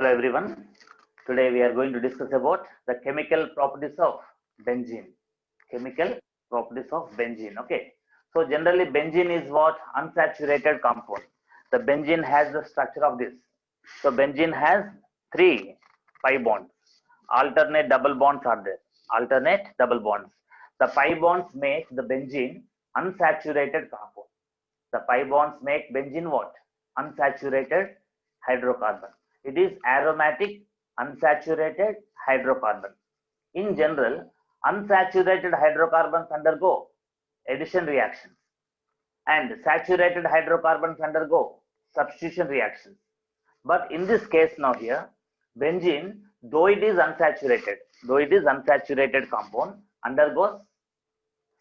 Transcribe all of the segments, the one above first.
Hello everyone. Today we are going to discuss about the chemical properties of benzene. Chemical properties of benzene. Okay. So generally benzene is what? Unsaturated compound. The benzene has the structure of this. So benzene has three pi bonds. Alternate double bonds are there. Alternate double bonds. The pi bonds make the benzene unsaturated compound. The pi bonds make benzene what? Unsaturated hydrocarbon. It is aromatic unsaturated hydrocarbon. In general, unsaturated hydrocarbons undergo addition reactions and saturated hydrocarbons undergo substitution reactions. But in this case now here, benzene, though it is unsaturated compound, undergoes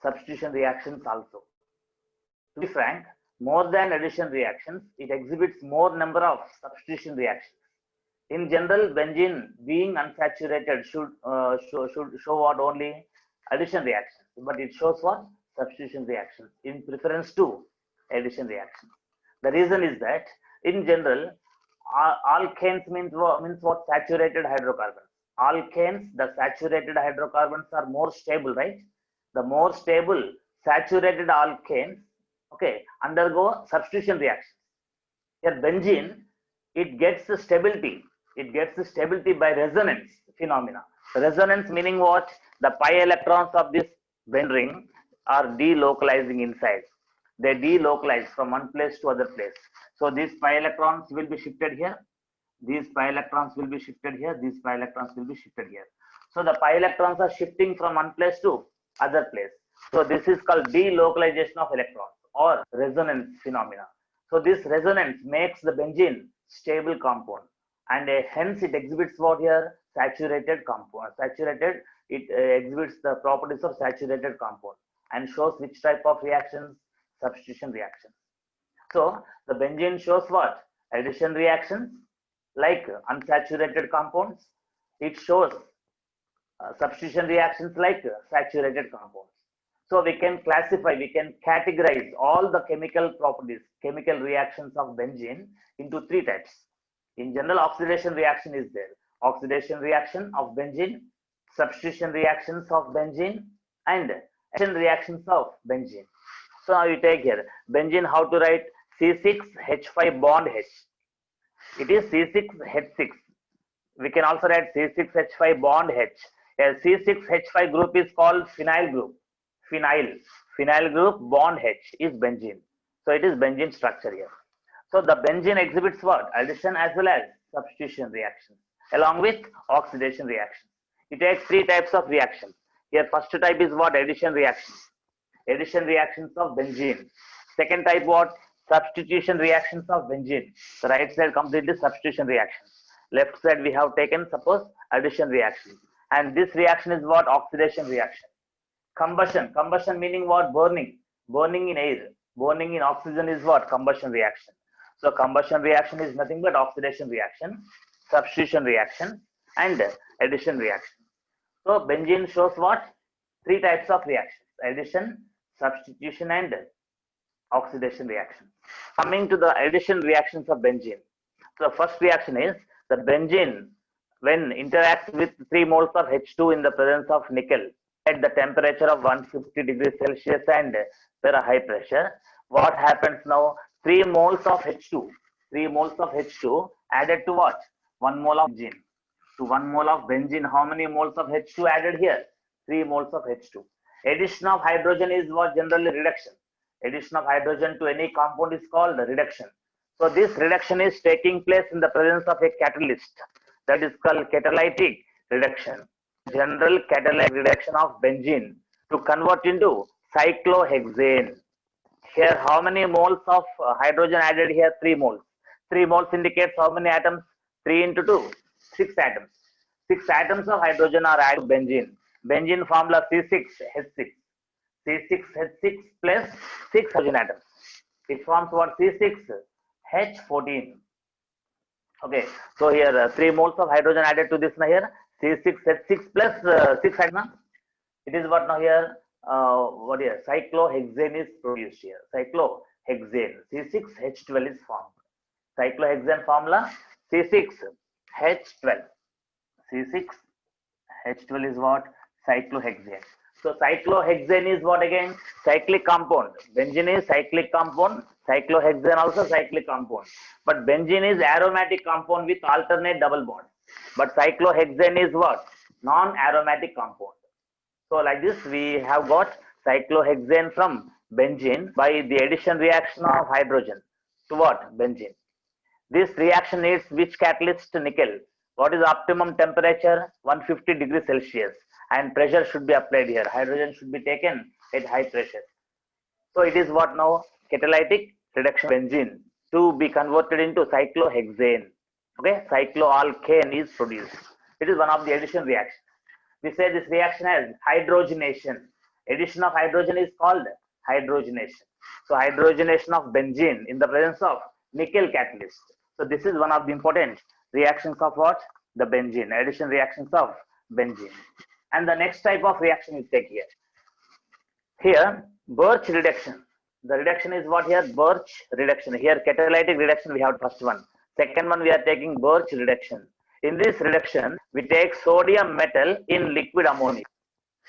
substitution reactions also. To be frank, more than addition reactions, it exhibits more number of substitution reactions. In general, benzene being unsaturated should show what? Only addition reactions, but it shows what? Substitution reactions in preference to addition reactions. The reason is that in general, alkanes means what? Saturated hydrocarbons. Alkanes, the saturated hydrocarbons are more stable, right? The more stable saturated alkanes, okay, undergo substitution reactions. Here benzene, it gets the stability. It gets the stability by resonance phenomena. Resonance meaning what? The pi electrons of this benzene ring are delocalizing inside. They delocalize from one place to other place. So these pi electrons will be shifted here. These pi electrons will be shifted here. These pi electrons will be shifted here. So the pi electrons are shifting from one place to other place. So this is called delocalization of electrons or resonance phenomena. So this resonance makes the benzene stable compound, and hence it exhibits what here? Saturated compound. Saturated, it exhibits the properties of saturated compound and shows which type of reactions? Substitution reactions. So the benzene shows what? Addition reactions like unsaturated compounds. It shows substitution reactions like saturated compounds. So we can classify, we can categorize all the chemical properties, chemical reactions of benzene into three types. In general, oxidation reaction is there. Oxidation reaction of benzene, substitution reactions of benzene, and addition reactions of benzene. So now you take here benzene, how to write? C6H5 bond H. It is C6H6. We can also write C6H5 bond H. A C6H5 group is called phenyl group. Phenyl group bond H is benzene. So it is benzene structure here. So the benzene exhibits what? Addition as well as substitution reactions along with oxidation reactions. It takes three types of reactions. Here first type is what? Addition reactions. Addition reactions of benzene. Second type what? Substitution reactions of benzene. The right side completely substitution reactions. Left side we have taken suppose addition reaction. And this reaction is what? Oxidation reaction. Combustion meaning what? Burning in air. Burning in oxygen is what? Combustion reaction. So combustion reaction is nothing but oxidation reaction, substitution reaction, and addition reaction. So benzene shows what? Three types of reactions: addition, substitution, and oxidation reaction. Coming to the addition reactions of benzene. So the first reaction is the benzene when interacts with 3 moles of H2 in the presence of nickel at the temperature of 150 degrees Celsius and very high pressure. What happens now? 3 moles of H2. 3 moles of H2 added to what? 1 mole of benzene. To 1 mole of benzene, how many moles of H2 added here? 3 moles of H2. Addition of hydrogen is what? Generally reduction. Addition of hydrogen to any compound is called reduction. So this reduction is taking place in the presence of a catalyst. That is called catalytic reduction. General catalytic reduction of benzene to convert into cyclohexane. Here how many moles of hydrogen added here? 3 moles. 3 moles indicates how many atoms? 3 into 2, 6 atoms. 6 atoms of hydrogen are added to benzene. Benzene formula C6H6. C6H6 plus 6 hydrogen atoms. It forms what? C6H14. Okay, so here 3 moles of hydrogen added to this now here. C6H6 plus 6 hydrogen. It is what now here? What here? Cyclohexane is produced here. Cyclohexane. C6H12 is formed. Cyclohexane formula C6 H12. C6H12 is what? Cyclohexane. So cyclohexane is what again? Cyclic compound. Benzene is cyclic compound. Cyclohexane also cyclic compound. But benzene is aromatic compound with alternate double bond. But cyclohexane is what? Non-aromatic compound. So like this, we have got cyclohexane from benzene by the addition reaction of hydrogen to what? Benzene. This reaction needs which catalyst? Nickel. What is optimum temperature? 150 degrees Celsius. And pressure should be applied here. Hydrogen should be taken at high pressure. So it is what now? Catalytic reduction benzene to be converted into cyclohexane. Okay, cycloalkane is produced. It is one of the addition reactions. We say this reaction has hydrogenation. Addition of hydrogen is called hydrogenation. So hydrogenation of benzene in the presence of nickel catalyst. So this is one of the important reactions of what? The benzene, addition reactions of benzene. And the next type of reaction we take here. Here, Birch reduction. The reduction is what here? Birch reduction. Here, catalytic reduction, we have first one. Second one, we are taking Birch reduction. In this reduction, we take sodium metal in liquid ammonia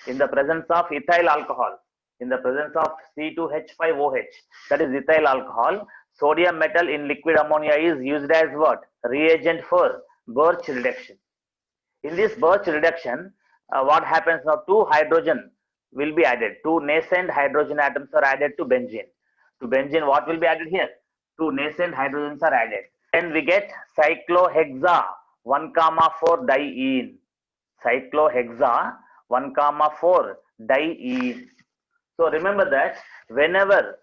in the presence of ethyl alcohol. In the presence of C2H5OH, that is ethyl alcohol, sodium metal in liquid ammonia is used as what? Reagent for Birch reduction. In this Birch reduction, what happens now? Two hydrogen will be added. Two nascent hydrogen atoms are added to benzene. To benzene, what will be added here? Two nascent hydrogens are added. Then we get cyclohexa 1,4 diene. Cyclohexa 1,4 diene. So remember that whenever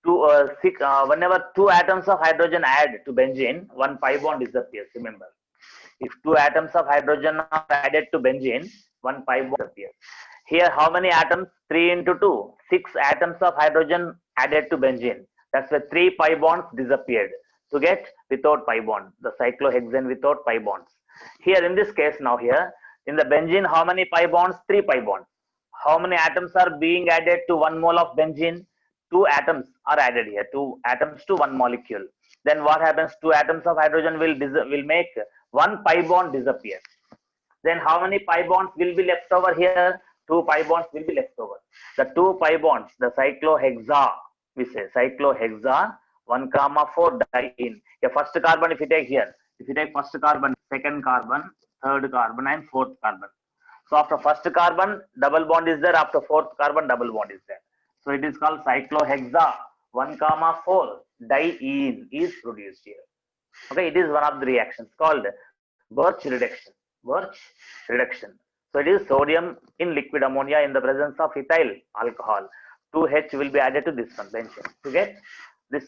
two atoms of hydrogen add to benzene, one pi bond disappears. Remember, if two atoms of hydrogen are added to benzene, one pi bond disappears. Here, how many atoms? 3 into 2. 6 atoms of hydrogen added to benzene. That's why 3 pi bonds disappeared to get without pi bond, the cyclohexane without pi bonds. Here in this case now here, in the benzene, how many pi bonds? 3 pi bonds. How many atoms are being added to 1 mole of benzene? 2 atoms are added here, 2 atoms to 1 molecule. Then what happens? 2 atoms of hydrogen will make 1 pi bond disappear. Then how many pi bonds will be left over here? 2 pi bonds will be left over. The 2 pi bonds, the cyclohexa, we say cyclohexa 1,4 diene. The first carbon, if you take here, if you take first carbon, second carbon, third carbon, and fourth carbon. So after first carbon, double bond is there. After fourth carbon, double bond is there. So it is called cyclohexa 1,4 diene is produced here. Okay, it is one of the reactions called Birch reduction. Birch reduction. So it is sodium in liquid ammonia in the presence of ethyl alcohol. 2H will be added to this one, benzene, to get this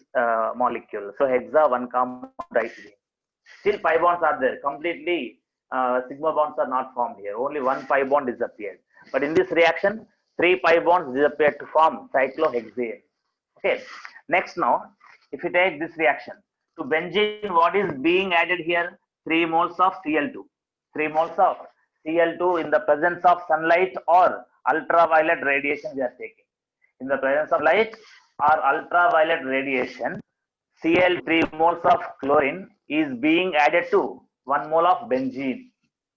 molecule. So hexa 1,4 diene. Still pi bonds are there. Completely sigma bonds are not formed here. Only 1 pi bond disappeared. But in this reaction, 3 pi bonds disappeared to form cyclohexane. Okay. Next now, if you take this reaction, to benzene, what is being added here? 3 moles of Cl2. 3 moles of Cl2 in the presence of sunlight or ultraviolet radiation we are taking. In the presence of light or ultraviolet radiation, Cl3 moles of chlorine is being added to 1 mole of benzene.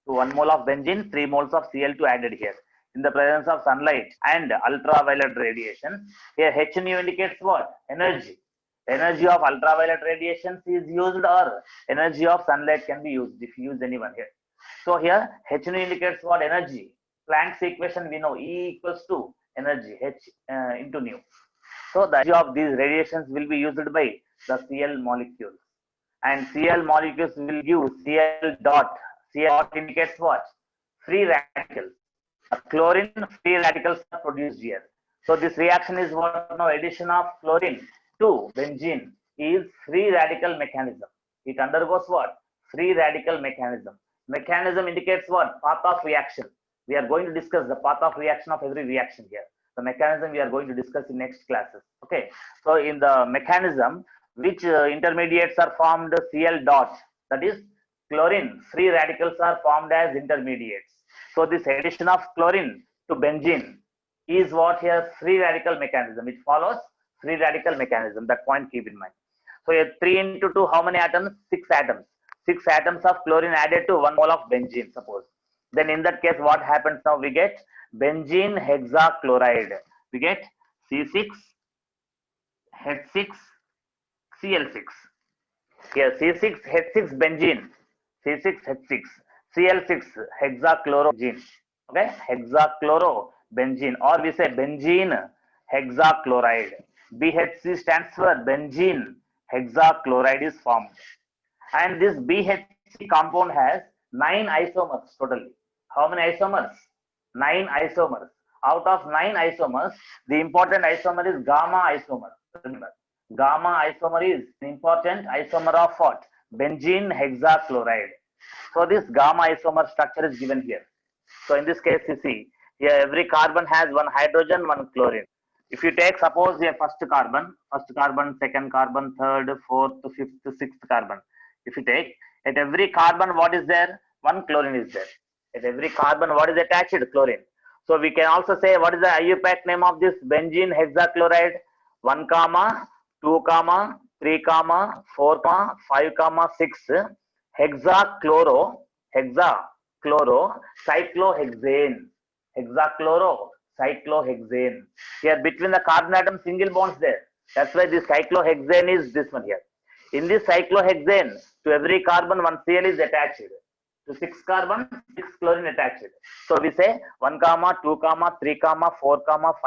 To 1 mole of benzene, 3 moles of Cl2 added here. In the presence of sunlight and ultraviolet radiation, here H nu indicates what? Energy. Energy of ultraviolet radiation is used or energy of sunlight can be used if you use anyone here. So here H nu indicates what? Energy. Planck's equation we know E equals to energy H into nu. So the energy of these radiations will be used by the Cl molecules, and Cl molecules will give Cl dot. Cl dot indicates what? Free radicals. Chlorine free radicals are produced here. So this reaction is what? Now addition of chlorine to benzene is free radical mechanism. It undergoes what? Free radical mechanism. Mechanism indicates what? Path of reaction. We are going to discuss the path of reaction of every reaction here. The mechanism we are going to discuss in next classes. Okay. So in the mechanism, which intermediates are formed? Cl dot. That is chlorine free radicals are formed as intermediates. So this addition of chlorine to benzene is what here? Free radical mechanism. It follows free radical mechanism. That point keep in mind. So here 3 into 2, how many atoms? 6 atoms. 6 atoms of chlorine added to 1 mole of benzene, suppose. Then in that case, what happens now? We get benzene hexachloride. We get C6H6 Cl6. Here C6H6 benzene, C6H6 Cl6 hexachlorobenzene. Okay, hexachlorobenzene, or we say benzene hexachloride. BHC stands for benzene hexachloride is formed. And this BHC compound has 9 isomers totally. How many isomers? 9 isomers. Out of 9 isomers, the important isomer is gamma isomer. Remember, gamma isomer is an important isomer of what? Benzene hexachloride. So this gamma isomer structure is given here. So in this case, you see, here every carbon has one hydrogen, one chlorine. If you take, suppose, a first carbon, second carbon, third, fourth, fifth, sixth carbon. If you take, at every carbon, what is there? One chlorine is there. At every carbon, what is attached? Chlorine. So we can also say, what is the IUPAC name of this benzene hexachloride? 1, 2, 3, 4, 5, 6 hexachloro cyclohexane. Cyclohexane. Here between the carbon atom single bonds there. That's why this cyclohexane is this one here. In this cyclohexane, to every carbon one Cl is attached. To 6 carbon, 6 chlorine attached. So we say 1, 2, 3, 4, 5,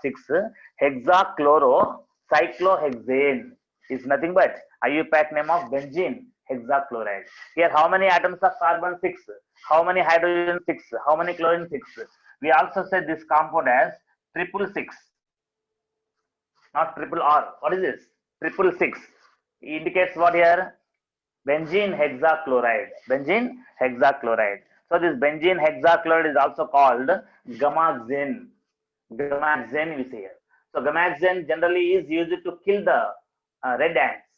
6 hexachloro cyclohexane is nothing but IUPAC name of benzene hexachloride. Here how many atoms of carbon? 6. How many hydrogen? 6. How many chlorine? 6. We also said this compound as 666. Not triple R. What is this? 666. Indicates what here? Benzene hexachloride. Benzene hexachloride. So this benzene hexachloride is also called gamaxane. Gamaxane we say here. So gamaxane generally is used to kill the red ants.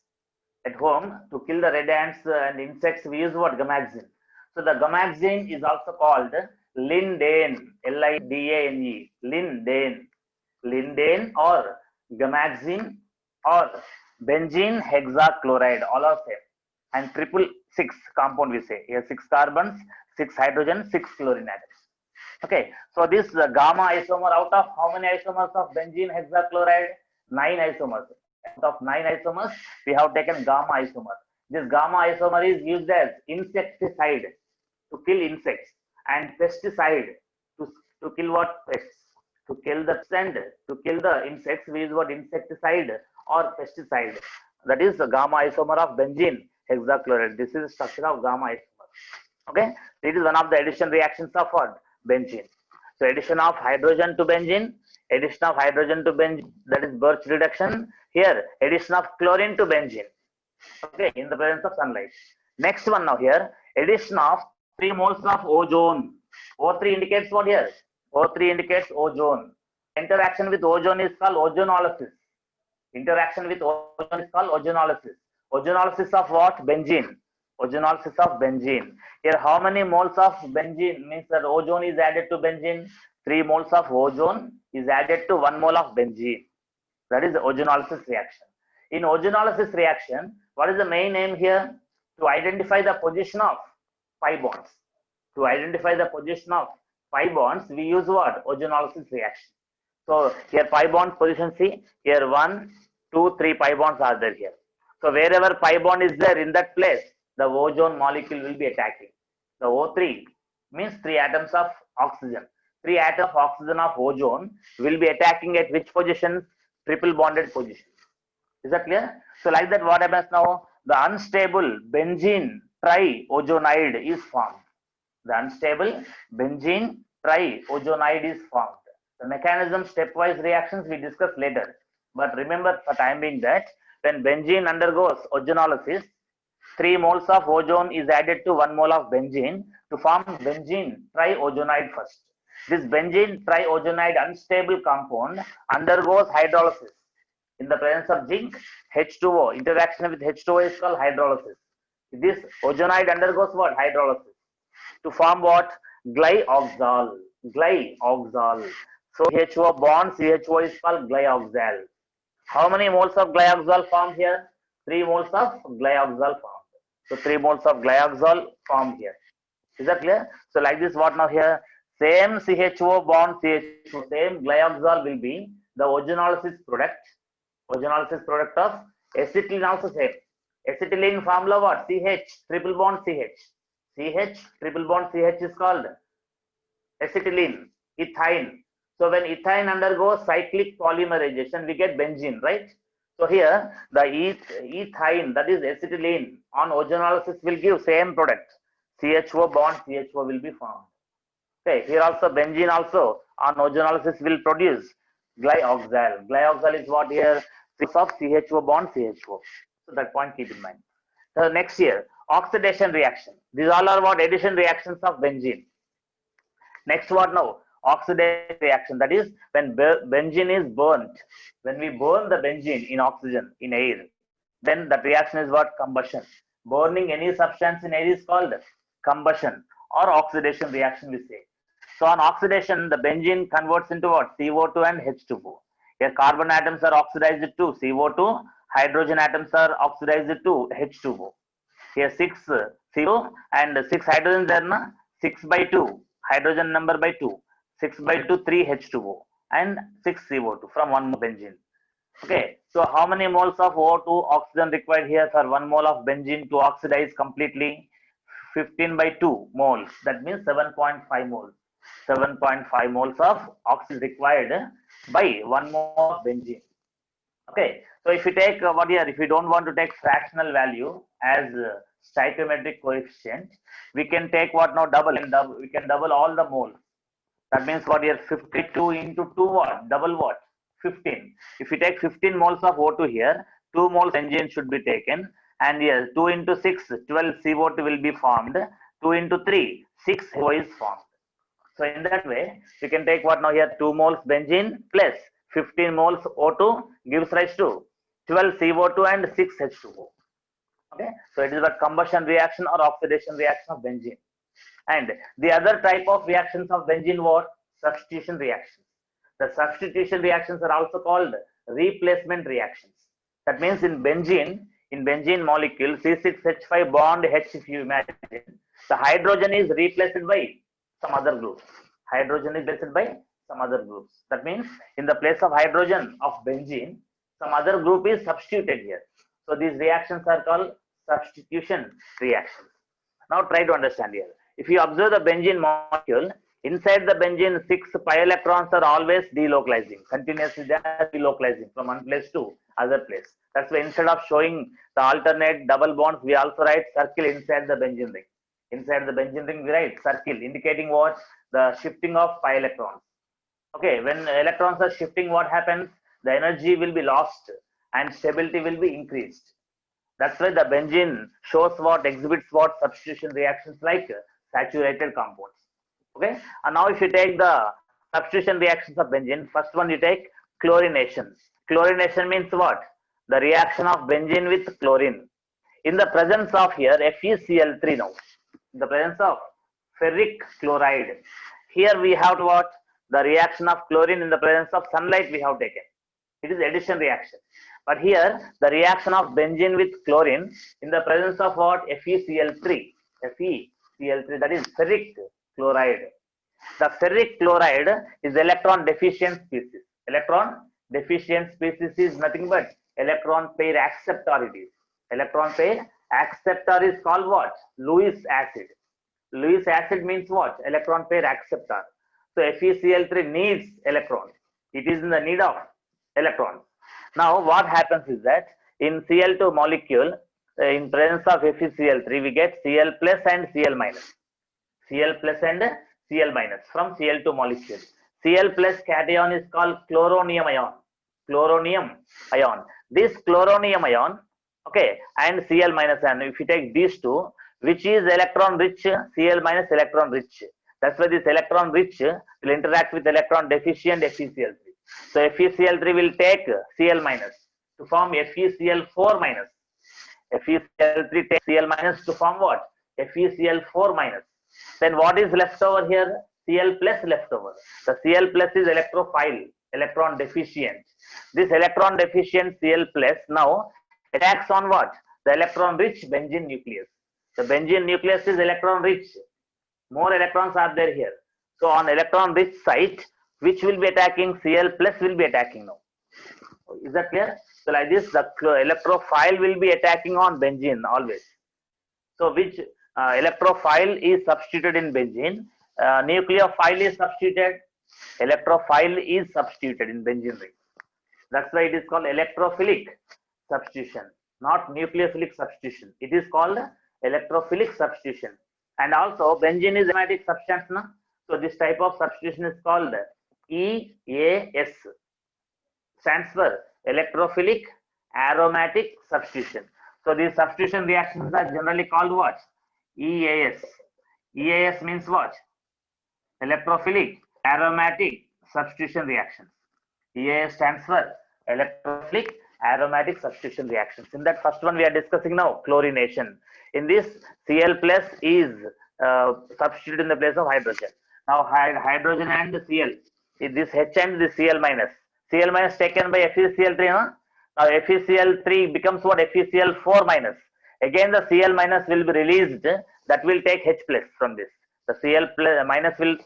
At home, to kill the red ants and insects, we use what? Gamaxane. So the gamaxane is also called lindane. L-I-D-A-N-E. Lindane. Lindane or gamaxane or benzene hexachloride, all of them. And 666 compound we say. Here 6 carbons, 6 hydrogen, 6 chlorine atoms. Okay, so this gamma isomer, out of how many isomers of benzene hexachloride? 9 isomers. Out of 9 isomers, we have taken gamma isomer. This gamma isomer is used as insecticide to kill insects and pesticide to kill what? Pests. To kill the pest, to kill the insects, we use what? Insecticide or pesticide. That is the gamma isomer of benzene hexachloride. This is the structure of gamma isomer. Okay, it is one of the addition reactions of what? Benzene. So addition of hydrogen to benzene, that is Birch reduction. Here addition of chlorine to benzene. Okay, in the presence of sunlight. Next one now here, addition of 3 moles of ozone. O3 indicates what here? O3 indicates ozone. Interaction with ozone is called ozonolysis. Interaction with ozone is called ozonolysis. Ozonolysis of what? Benzene. Ozonolysis of benzene. Here how many moles of benzene, means that ozone is added to benzene? 3 moles of ozone is added to 1 mole of benzene. That is the ozonolysis reaction. In ozonolysis reaction, what is the main aim here? To identify the position of pi bonds. To identify the position of pi bonds, we use what? Ozonolysis reaction. So here pi bond position, see here 1, 2, 3 pi bonds are there here. So wherever pi bond is there, in that place the ozone molecule will be attacking. The O3 means 3 atoms of oxygen. 3 atoms of oxygen of ozone will be attacking at which position? Triple bonded position. Is that clear? So like that, what happens now? The unstable benzene triozonide is formed. The unstable benzene triozonide is formed. The mechanism, stepwise reactions we discuss later. But remember for time being that when benzene undergoes ozonolysis, 3 moles of ozone is added to 1 mole of benzene to form benzene triozonide first. This benzene triozonide unstable compound undergoes hydrolysis. In the presence of zinc, H2O, interaction with H2O is called hydrolysis. This ozonide undergoes what? Hydrolysis. To form what? Glyoxal. Glyoxal. So H2O bond CHO is called glyoxal. How many moles of glyoxal formed here? 3 moles of glyoxal formed. So 3 moles of glyoxal formed here. Is that clear? So like this, what now here? Same CHO bond CHO, same glyoxal will be the ozonolysis product. Ozonolysis product of acetylene also same. Acetylene formula what? CH, triple bond CH. CH, triple bond CH is called acetylene, ethine. So when ethine undergoes cyclic polymerization, we get benzene, right? So here the ethine, that is acetylene, on ozonolysis will give same product. CHO bond CHO will be formed. Okay, here also benzene also on ozonolysis will produce glyoxal. Glyoxal is what here? Of CHO bond CHO. So that point keep in mind. So next year, oxidation reaction. These all are what? Addition reactions of benzene. Next what now? Oxidation reaction. That is when benzene is burnt. When we burn the benzene in oxygen, in air, then that reaction is what? Combustion. Burning any substance in air is called combustion or oxidation reaction, we say. So on oxidation, the benzene converts into what? CO2 and H2O. Here carbon atoms are oxidized to CO2, hydrogen atoms are oxidized to H2O. Here 6 CO and 6 hydrogen there, na? 6 by 2, hydrogen number by 2, 6 by 2, 3 H2O and 6 CO2 from 1 mole benzene. Okay, so how many moles of O2 oxygen required here for 1 mole of benzene to oxidize completely? 15 by 2 moles, that means 7.5 moles. 7.5 moles of oxygen required by 1 mole of benzene. Okay, so if you take what here, if you don't want to take fractional value as stoichiometric coefficient, we can take what now? Double. We can double all the moles. That means what here? 52 into 2 what? Double what? 15. If you take 15 moles of O2 here, 2 moles benzene should be taken. And here 2 into 6, 12 CO2 will be formed. 2 into 3, 6 O is formed. So in that way, we can take what now here? 2 moles benzene plus 15 moles O2 gives rise to 12 CO2 and 6 H2O. Okay, so it is a combustion reaction or oxidation reaction of benzene. And the other type of reactions of benzene what? Substitution reactions. The substitution reactions are also called replacement reactions. That means in benzene molecule C6H5 bond H, if you imagine, the hydrogen is replaced by some other groups. Hydrogen is replaced by some other groups. That means in the place of hydrogen of benzene, some other group is substituted here. So these reactions are called substitution reactions. Now try to understand here. If you observe the benzene molecule, inside the benzene 6 pi electrons are always delocalizing. Continuously they are delocalizing from one place to other place. That's why instead of showing the alternate double bonds, we also write circle inside the benzene ring. Inside the benzene ring, we write circle, indicating what? The shifting of pi electrons. Okay, when electrons are shifting, what happens? The energy will be lost and stability will be increased. That's why the benzene shows what? Exhibits what? Substitution reactions like saturated compounds. Okay, and now if you take the substitution reactions of benzene, first one you take chlorination. Chlorination means what? The reaction of benzene with chlorine. In the presence of here FeCl3 now, in the presence of ferric chloride, here we have what? The reaction of chlorine in the presence of sunlight we have taken. It is addition reaction. But here the reaction of benzene with chlorine in the presence of what? FeCl3. FeCl3, that is ferric chloride. The ferric chloride is electron deficient species. Electron deficient species is nothing but electron pair acceptor it is. Electron pair acceptor is called what? Lewis acid. Lewis acid means what? Electron pair acceptor. So FeCl3 needs electrons. It is in the need of electrons. Now what happens is that in Cl2 molecule, in presence of FeCl3, we get Cl plus and Cl minus. Cl plus and Cl minus from Cl2 molecule. Cl plus cation is called chloronium ion. Chloronium ion. This chloronium ion, okay, and Cl minus ion. If you take these two, which is electron rich? Cl minus electron rich. That's why this electron rich will interact with electron deficient FeCl3. So FeCl3 will take Cl minus to form FeCl4 minus. FeCl3 takes Cl minus to form what? FeCl4 minus. Then what is left over here? Cl plus left over. The Cl plus is electrophile, electron deficient. This electron deficient Cl plus now attacks on what? The electron rich benzene nucleus. The benzene nucleus is electron rich. More electrons are there here. So on electron rich site, which will be attacking? Cl plus will be attacking now. Is that clear? So like this, the electrophile will be attacking on benzene always. So which electrophile is substituted in benzene? Nucleophile is substituted. Electrophile is substituted in benzene ring. That's why it is called electrophilic substitution, not nucleophilic substitution. It is called electrophilic substitution. And also benzene is aromatic substance, na? So this type of substitution is called EAS. Stands for electrophilic aromatic substitution. So these substitution reactions are generally called what? EAS. EAS means what? Electrophilic aromatic substitution reactions. EAS stands for electrophilic aromatic substitution reactions. In that first one we are discussing now, chlorination. In this, Cl plus is substituted in the place of hydrogen. Now hydrogen and Cl, this H and this Cl minus. Cl minus taken by FeCl3, no? Now FeCl3 becomes what? FeCl4 minus. Again the Cl minus will be released, that will take H plus from this. The Cl plus minus will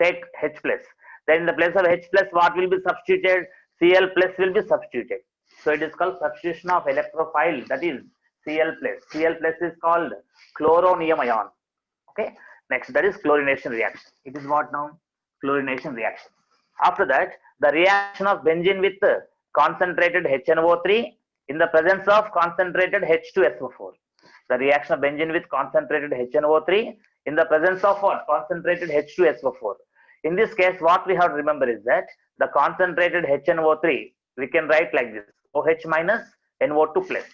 take H plus. Then in the place of H plus, what will be substituted? Cl plus will be substituted. So it is called substitution of electrophile, that is Cl plus. Cl plus is called chloronium ion. Okay. Next, that is chlorination reaction. It is what now? Chlorination reaction. After that, the reaction of benzene with concentrated HNO3 in the presence of concentrated H2SO4. The reaction of benzene with concentrated HNO3 in the presence of what? Concentrated H2SO4. In this case, what we have to remember is that the concentrated HNO3, we can write like this: OH minus NO2 plus.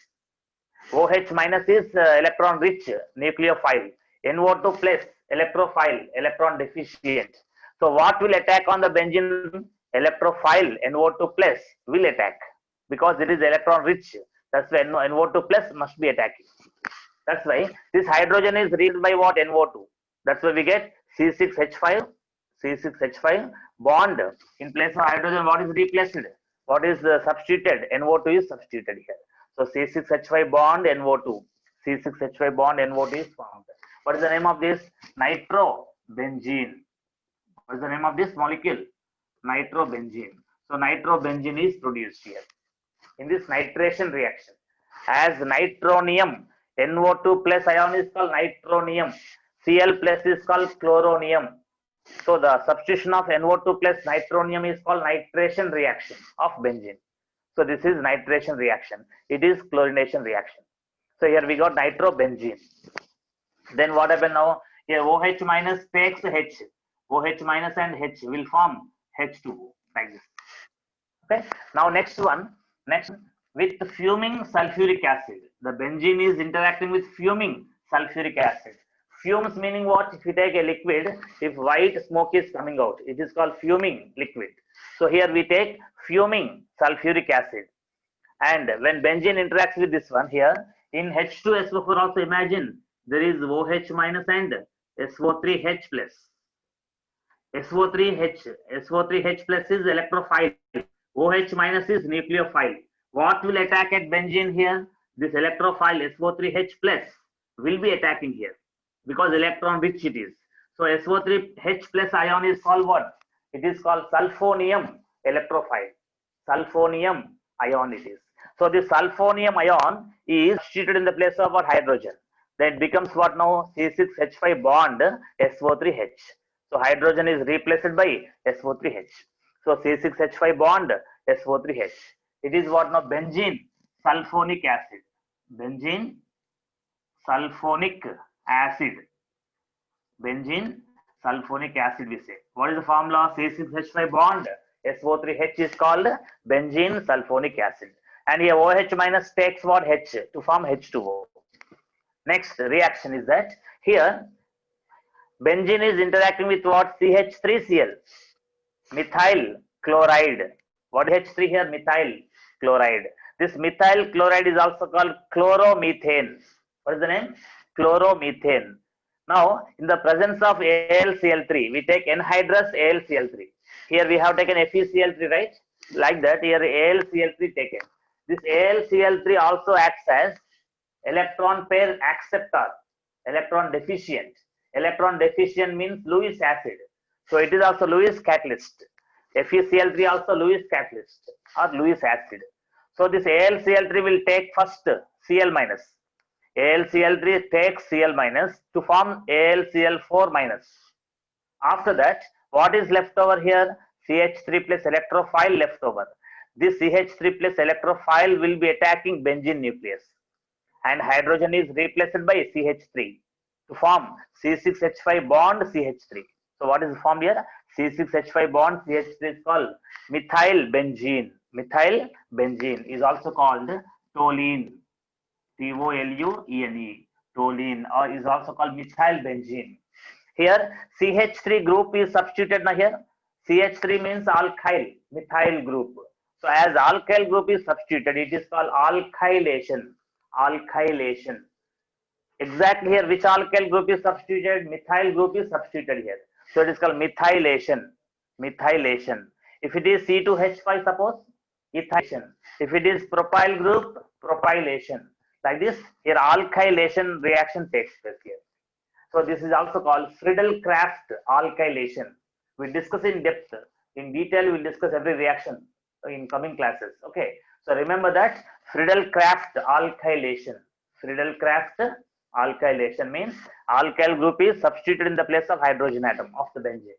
OH minus is electron rich nucleophile. NO2 plus electrophile, electron deficient. So what will attack on the benzene? Electrophile NO2 plus will attack because it is electron rich. That's why NO2 plus must be attacking. That's why this hydrogen is replaced by what? NO2. That's why we get C6H5. C6H5 bond in place of hydrogen. What is replaced? What is substituted? NO2 is substituted here. So C6H5 bond NO2. C6H5 bond NO2 is formed. What is the name of this? Nitrobenzene. What is the name of this molecule? Nitrobenzene. So nitrobenzene is produced here in this nitration reaction. As nitronium, NO2 plus ion is called nitronium. Cl plus is called chloronium. So the substitution of NO2 plus nitronium is called nitration reaction of benzene. So this is nitration reaction. It is chlorination reaction. So here we got nitrobenzene. Then what happened now? Here OH minus takes H. OH minus and H will form H2O like this. Okay. Now next one. Next, with fuming sulfuric acid. The benzene is interacting with fuming sulfuric acid. Fumes meaning what? If you take a liquid, if white smoke is coming out, it is called fuming liquid. So here we take fuming sulfuric acid. And when benzene interacts with this one here, in H2SO4 also imagine there is OH minus and SO3H plus. SO3H plus is electrophile. OH minus is nucleophile. What will attack at benzene here? This electrophile SO3H plus will be attacking here because electron rich it is. So SO3H plus ion is called what? It is called sulfonium electrophile. Sulfonium ion it is. So this sulfonium ion is substituted in the place of what? Hydrogen. Then it becomes what now? C6H5 bond SO3H. So hydrogen is replaced by SO3H. So C6H5 bond SO3H. It is what now? Benzene sulfonic acid. Benzene sulfonic acid. Benzene sulfonic acid we say. What is the formula? C6H5 bond SO3H is called benzene sulfonic acid. And here OH minus takes what? H to form H2O. Next reaction is that here benzene is interacting with what? CH3Cl. Methyl chloride. What is H3 here? Methyl chloride. This methyl chloride is also called chloromethane. What is the name? Chloromethane. Now, in the presence of AlCl3, we take anhydrous AlCl3. Here we have taken FeCl3, right? Like that, here AlCl3 taken. This AlCl3 also acts as electron pair acceptor. electron deficient. Electron deficient means Lewis acid. So it is also Lewis catalyst. FeCl3 also Lewis catalyst or Lewis acid. So this AlCl3 will take first Cl minus. AlCl3 takes Cl minus to form AlCl4 minus. After that, what is left over here? CH3 plus electrophile left over. This CH3 plus electrophile will be attacking benzene nucleus, and hydrogen is replaced by CH3 to form C6H5 bond CH3. So what is formed here? C6H5 bond CH3 is called methyl benzene. Methyl benzene is also called toluene. Toluene. Toluene, or is also called methyl benzene. Here CH3 group is substituted now here. CH3 means alkyl, methyl group. So as alkyl group is substituted, it is called alkylation. Alkylation. Exactly here, which alkyl group is substituted? Methyl group is substituted here. So it is called methylation. Methylation. If it is C2H5, suppose, ethylation. If it is propyl group, propylation. Like this, here alkylation reaction takes place here. So this is also called Friedel-Crafts alkylation. We discuss in depth, in detail. We'll discuss every reaction in coming classes. Okay. So remember that Friedel-Crafts alkylation. Friedel-Crafts alkylation means alkyl group is substituted in the place of hydrogen atom of the benzene.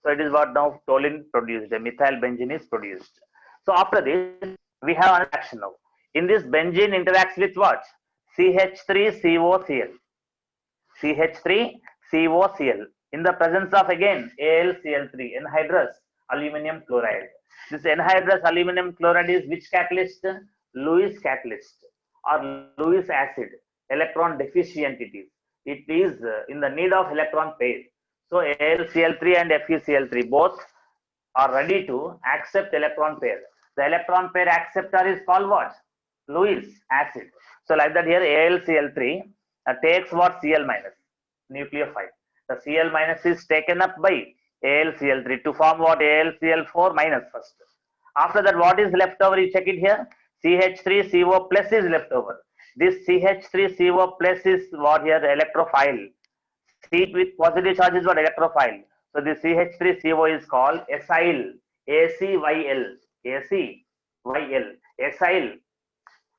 So it is what now toluene produced. The methyl benzene is produced. So after this, we have another reaction now. In this, benzene interacts with what? CH3COCl. CH3COCl in the presence of again AlCl3, anhydrous aluminum chloride. This anhydrous aluminum chloride is which catalyst? Lewis catalyst or Lewis acid. Electron deficient it is. It is in the need of electron pair. So AlCl3 and FeCl3 both are ready to accept electron pair. The electron pair acceptor is called what? Lewis acid. So like that here AlCl3 takes what? Cl minus, nucleophile. The Cl minus is taken up by AlCl3 to form what? AlCl4 minus first. After that, what is left over? You check it here. CH3CO plus is left over. This CH3CO plus is what here? Electrophile. C with positive charge is what? Electrophile. So this CH3CO is called acyl. ACYL. ACYL. Acyl.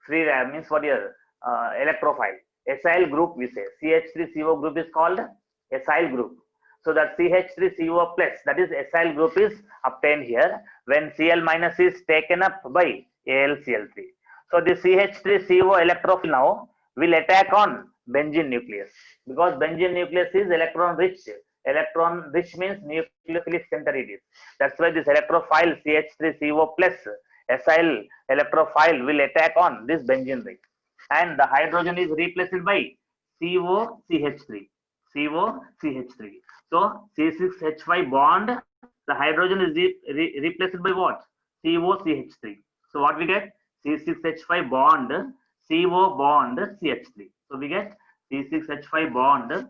Free means what here? Electrophile. Acyl group we say. CH3CO group is called acyl group. So that CH3CO plus, that is acyl group, is obtained here when Cl minus is taken up by AlCl3. So the CH3CO electrophile now will attack on benzene nucleus, because benzene nucleus is electron rich. Electron rich means nucleophilic center it is. That's why this electrophile CH3CO plus acyl electrophile will attack on this benzene ring, and the hydrogen is replaced by COCH3. COCH3. So C6H5 bond, the hydrogen is replaced by what? COCH3. So what we get? C6H5 bond, CO bond CH3. So we get C6H5 bond,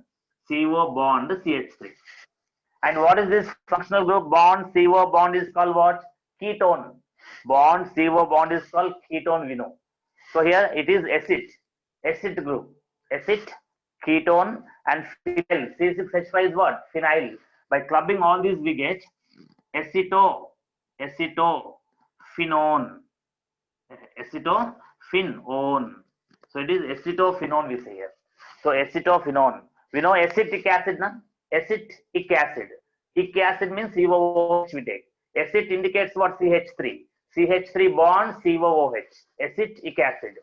CO bond CH3. And what is this functional group? Bond CO bond is called what? Ketone. Bond CO bond is called ketone, we know. So here it is acid group. Acid, ketone, and phenyl. C6H5 is what? Phenyl. By clubbing all these, we get acetophenone. Acetophenone. So it is acetophenone we say here. So acetophenone. We know acetic acid, na? Acetic acid. Ic acid means COOH we take. Acid indicates what? CH3. CH3 bond COOH. Acetic acid.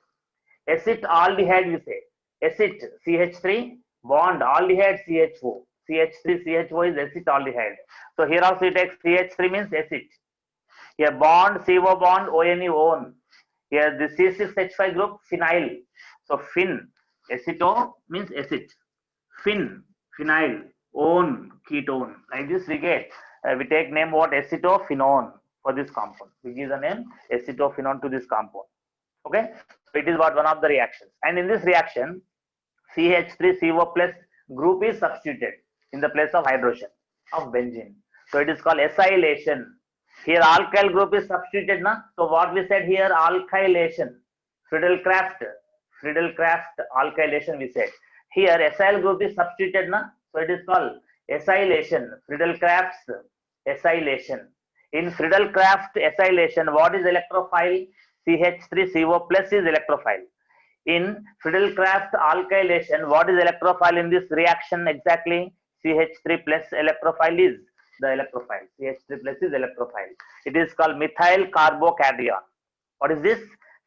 Acid aldehyde we say. Acid CH3 bond aldehyde CHO. CH3 CHO is acid aldehyde. So here also it takes CH3 means acid. Here bond CO bond ONE own. Here the C6H5 group phenyl. So phen, aceto means acid. Phenyl, own ketone. Like this we get. We take name what? Acetophenone for this compound. We give the name acetophenone to this compound. Okay. So it is what? One of the reactions. And in this reaction, CH3CO plus group is substituted in the place of hydrogen of benzene. So it is called acylation. Here alkyl group is substituted, na? So what we said here? Alkylation. Friedel-Crafts alkylation we said. Here acyl group is substituted, na? So it is called acylation. Friedel-Crafts acylation. In Friedel-Crafts acylation, what is electrophile? CH3CO plus is electrophile. In Friedel-Crafts alkylation, what is electrophile in this reaction exactly? CH3 plus electrophile is the electrophile. CH3 plus is electrophile. It is called methyl carbocation. What is this?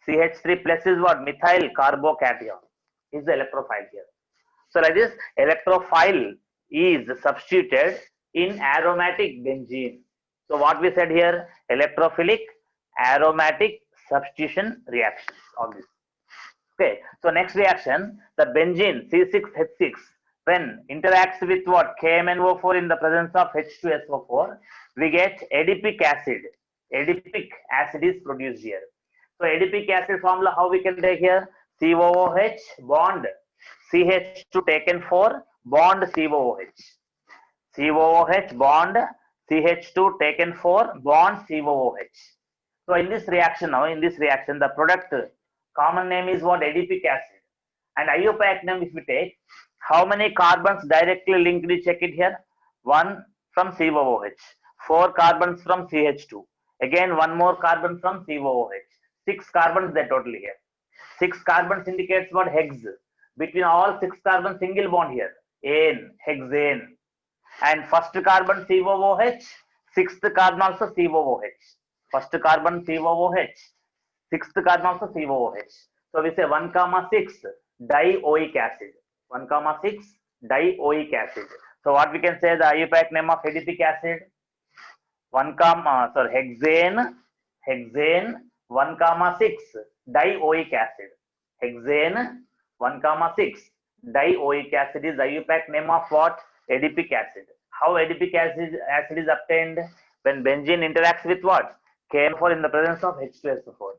CH3 plus is what? Methyl carbocation is the electrophile here. So like this, electrophile is substituted in aromatic benzene. So what we said here, electrophilic aromatic substitution reactions, all this. Okay, so next reaction, the benzene C6H6 when interacts with what? KMnO4 in the presence of H2SO4, we get adipic acid. Adipic acid is produced here. So adipic acid formula, how we can take here? COOH bond CH2 taken for bond COOH. COOH bond CH2 taken for bond COOH. So in this reaction now, the product common name is what? Adipic acid. And IUPAC name if we take, how many carbons directly linked? Check it here. 1 from COOH, 4 carbons from CH2, again 1 more carbon from COOH. 6 carbons there totally here. 6 carbons indicates what? Hex. Between all 6 carbons, single bond here. Ane, hexane. And first carbon COOH, 6th carbon also COOH. First carbon COOH, 6th carbon also COOH. So we say 1, 6 dioic acid. 1, 6 dioic acid. So what we can say the IUPAC name of adipic acid? Hexane, 1, 6 dioic acid. Hexane 1, 6 dioic acid is IUPAC name of what? Adipic acid. How adipic acid is obtained? When benzene interacts with what? KMnO4 in the presence of H2SO4.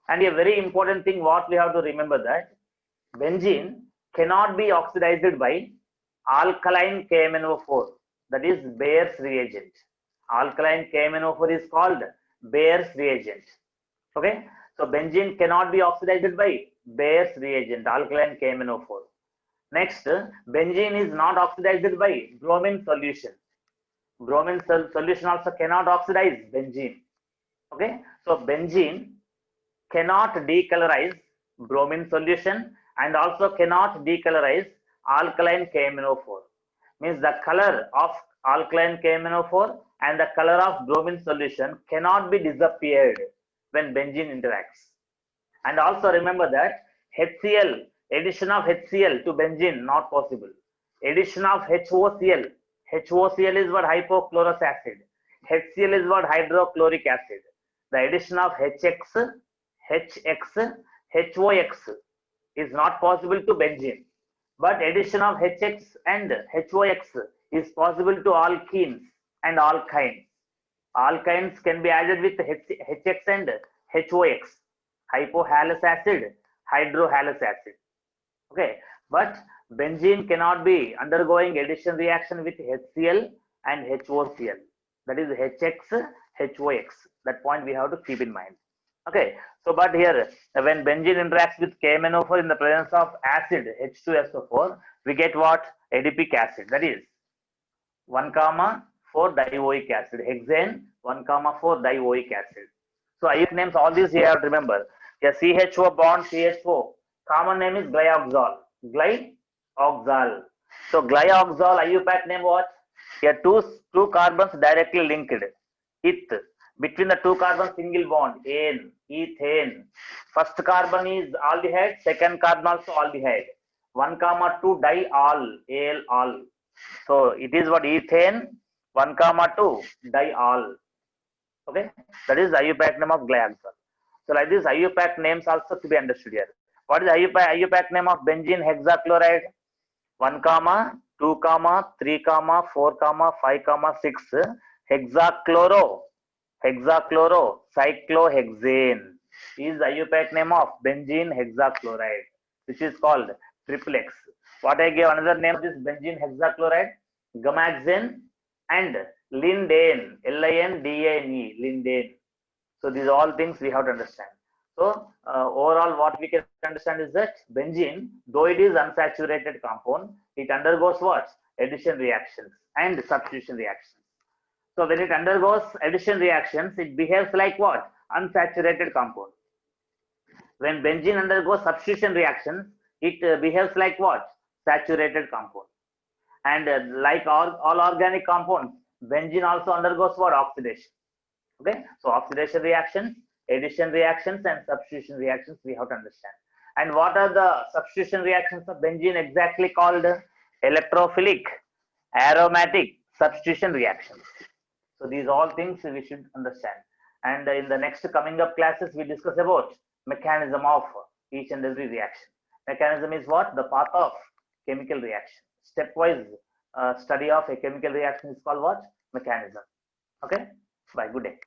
And a very important thing what we have to remember, that benzene cannot be oxidized by alkaline KMnO4, that is Bayer's reagent. Alkaline KMnO4 is called Bayer's reagent. Okay, so benzene cannot be oxidized by Bayer's reagent, alkaline KMnO4. Next, benzene is not oxidized by bromine solution. Bromine solution also cannot oxidize benzene. Okay, so benzene cannot decolorize bromine solution and also cannot decolorize alkaline KMnO4. Means the color of alkaline KMnO4 and the color of bromine solution cannot be disappeared when benzene interacts. And also remember that HCl, addition of HCl to benzene not possible. Addition of HOCl, HOCl is what? Hypochlorous acid. HCl is what? Hydrochloric acid. The addition of HX, HOX is not possible to benzene. But addition of HX and HOX is possible to alkenes and alkynes. Alkynes can be added with HX and HOX. Hypohalous acid, hydrohalous acid. Okay, but benzene cannot be undergoing addition reaction with HCl and HOCl. That is HX, HOX. That point we have to keep in mind. Okay, so but here when benzene interacts with KMnO4 in the presence of acid H2SO4, we get what? Adipic acid. That is 1, 4 dioic acid. Hexane 1, 4 dioic acid. So IUPAC names, all these you have to remember. Here CHO bond CHO. Common name is glyoxal. Glyoxal. So glyoxal IUPAC name what? Here two carbons directly linked. Eth. Between the 2 carbons single bond. Ane, ethane. First carbon is aldehyde. Second carbon also aldehyde. 1, 2 diol. Al. So it is what? Ethane 1, 2 diol. Okay, that is the IUPAC name of glyoxal. So like this IUPAC names also to be understood here. What is IUPAC name of benzene hexachloride? 1, 2, 3, 4, 5, 6 hexachlorocyclohexane is the IUPAC name of benzene hexachloride, which is called triple X. What I gave another name of this benzene hexachloride? Gamaxane and lindane, Lindane, lindane. So these are all things we have to understand. So overall, what we can understand is that benzene, though it is unsaturated compound, it undergoes what? Addition reactions and substitution reactions. So when it undergoes addition reactions, it behaves like what? Unsaturated compound. When benzene undergoes substitution reactions, it behaves like what? Saturated compound. And like all organic compounds, benzene also undergoes what? Oxidation. Okay, so oxidation reactions, addition reactions, and substitution reactions we have to understand. And what are the substitution reactions of benzene exactly called? Electrophilic, aromatic substitution reactions. So these all things we should understand. And in the next coming up classes, we discuss about mechanism of each and every reaction. Mechanism is what? The path of chemical reaction. Stepwise study of a chemical reaction is called what? Mechanism. Okay. Bye. Good day.